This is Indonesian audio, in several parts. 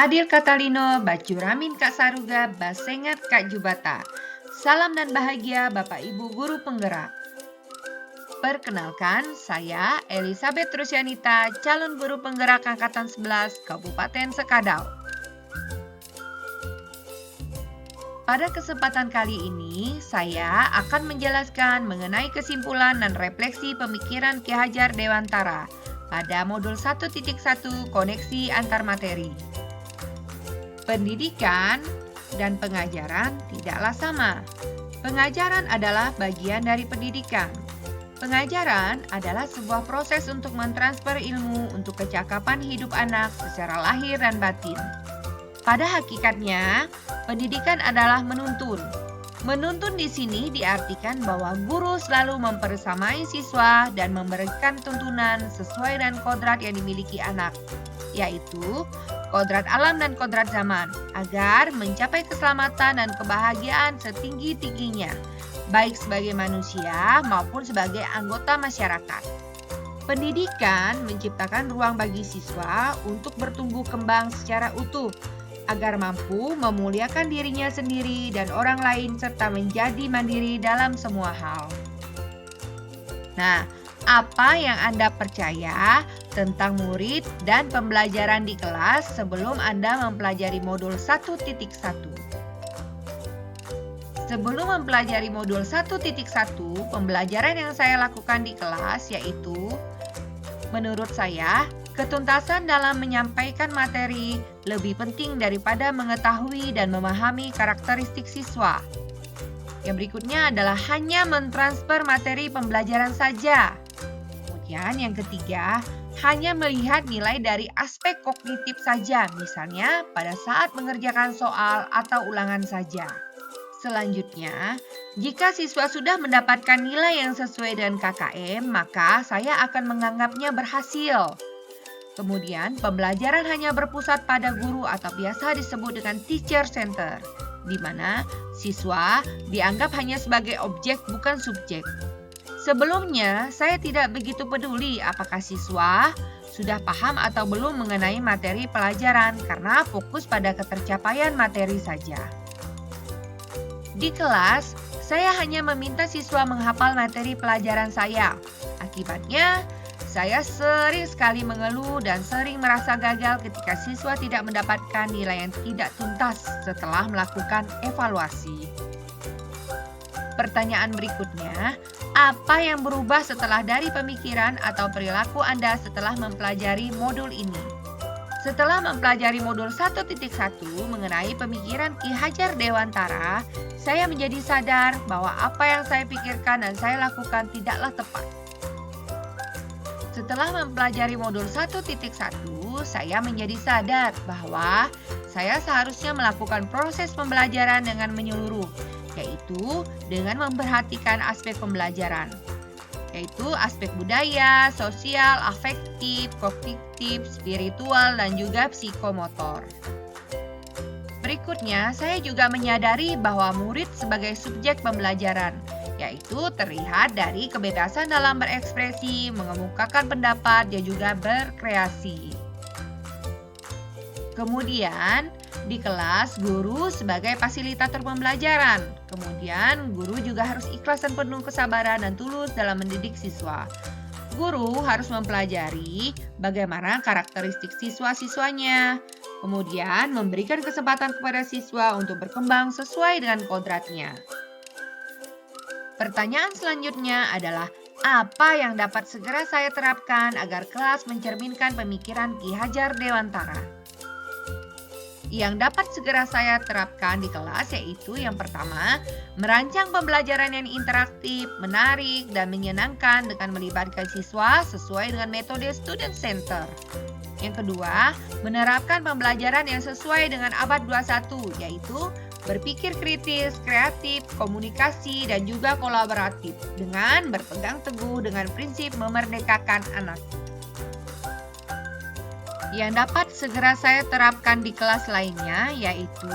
Adil Katalino, Bacuramin Kak Saruga, Basengat Kak Jubata. Salam dan bahagia Bapak Ibu Guru Penggerak. Perkenalkan, saya Elizabeth Rusyanita, calon guru penggerak Angkatan 11 Kabupaten Sekadau. Pada kesempatan kali ini, saya akan menjelaskan mengenai kesimpulan dan refleksi pemikiran Ki Hajar Dewantara pada modul 1.1 koneksi antar materi. Pendidikan dan pengajaran tidaklah sama. Pengajaran adalah bagian dari pendidikan. Pengajaran adalah sebuah proses untuk mentransfer ilmu untuk kecakapan hidup anak secara lahir dan batin. Pada hakikatnya, pendidikan adalah menuntun. Menuntun di sini diartikan bahwa guru selalu mempersamai siswa dan memberikan tuntunan sesuai dengan kodrat yang dimiliki anak, yaitu kodrat alam dan kodrat zaman, agar mencapai keselamatan dan kebahagiaan setinggi-tingginya, baik sebagai manusia maupun sebagai anggota masyarakat. Pendidikan menciptakan ruang bagi siswa untuk bertumbuh kembang secara utuh, agar mampu memuliakan dirinya sendiri dan orang lain serta menjadi mandiri dalam semua hal. Nah, apa yang Anda percaya tentang murid dan pembelajaran di kelas sebelum Anda mempelajari modul 1.1? Sebelum mempelajari modul 1.1, pembelajaran yang saya lakukan di kelas yaitu, menurut saya, ketuntasan dalam menyampaikan materi lebih penting daripada mengetahui dan memahami karakteristik siswa. Yang berikutnya adalah hanya mentransfer materi pembelajaran saja. Kemudian yang ketiga, hanya melihat nilai dari aspek kognitif saja, misalnya pada saat mengerjakan soal atau ulangan saja. Selanjutnya, jika siswa sudah mendapatkan nilai yang sesuai dengan KKM, maka saya akan menganggapnya berhasil. Kemudian, pembelajaran hanya berpusat pada guru atau biasa disebut dengan teacher center, di mana siswa dianggap hanya sebagai objek bukan subjek. Sebelumnya, saya tidak begitu peduli apakah siswa sudah paham atau belum mengenai materi pelajaran karena fokus pada ketercapaian materi saja. Di kelas, saya hanya meminta siswa menghafal materi pelajaran saya. Akibatnya, saya sering sekali mengeluh dan sering merasa gagal ketika siswa tidak mendapatkan nilai yang tidak tuntas setelah melakukan evaluasi. Pertanyaan berikutnya, apa yang berubah setelah dari pemikiran atau perilaku Anda setelah mempelajari modul ini? Setelah mempelajari modul 1.1 mengenai pemikiran Ki Hajar Dewantara, saya menjadi sadar bahwa apa yang saya pikirkan dan saya lakukan tidaklah tepat. Setelah mempelajari modul 1.1, saya menjadi sadar bahwa saya seharusnya melakukan proses pembelajaran dengan menyeluruh, yaitu dengan memperhatikan aspek pembelajaran, yaitu aspek budaya, sosial, afektif, kognitif, spiritual, dan juga psikomotor. Berikutnya, saya juga menyadari bahwa murid sebagai subjek pembelajaran, yaitu terlihat dari kebebasan dalam berekspresi, mengemukakan pendapat, dan juga berkreasi. Kemudian, di kelas, guru sebagai fasilitator pembelajaran. Kemudian, guru juga harus ikhlas dan penuh kesabaran dan tulus dalam mendidik siswa. Guru harus mempelajari bagaimana karakteristik siswa-siswanya. Kemudian, memberikan kesempatan kepada siswa untuk berkembang sesuai dengan kodratnya. Pertanyaan selanjutnya adalah, apa yang dapat segera saya terapkan agar kelas mencerminkan pemikiran Ki Hajar Dewantara? Yang dapat segera saya terapkan di kelas yaitu yang pertama, merancang pembelajaran yang interaktif, menarik, dan menyenangkan dengan melibatkan siswa sesuai dengan metode student center. Yang kedua, menerapkan pembelajaran yang sesuai dengan abad 21, yaitu berpikir kritis, kreatif, komunikasi, dan juga kolaboratif dengan berpegang teguh dengan prinsip memerdekakan anak. Yang dapat segera saya terapkan di kelas lainnya yaitu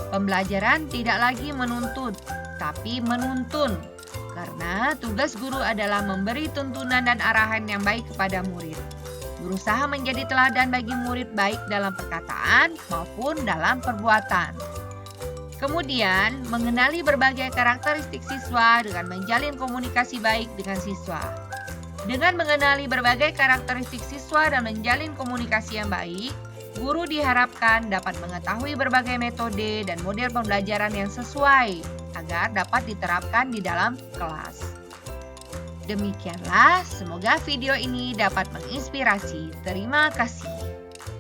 pembelajaran tidak lagi menuntut, tapi menuntun. Karena tugas guru adalah memberi tuntunan dan arahan yang baik kepada murid. berusaha menjadi teladan bagi murid baik dalam perkataan maupun dalam perbuatan. Kemudian, mengenali berbagai karakteristik siswa dengan menjalin komunikasi baik dengan siswa. Dengan mengenali berbagai karakteristik siswa dan menjalin komunikasi yang baik, guru diharapkan dapat mengetahui berbagai metode dan model pembelajaran yang sesuai agar dapat diterapkan di dalam kelas. Demikianlah, semoga video ini dapat menginspirasi. Terima kasih.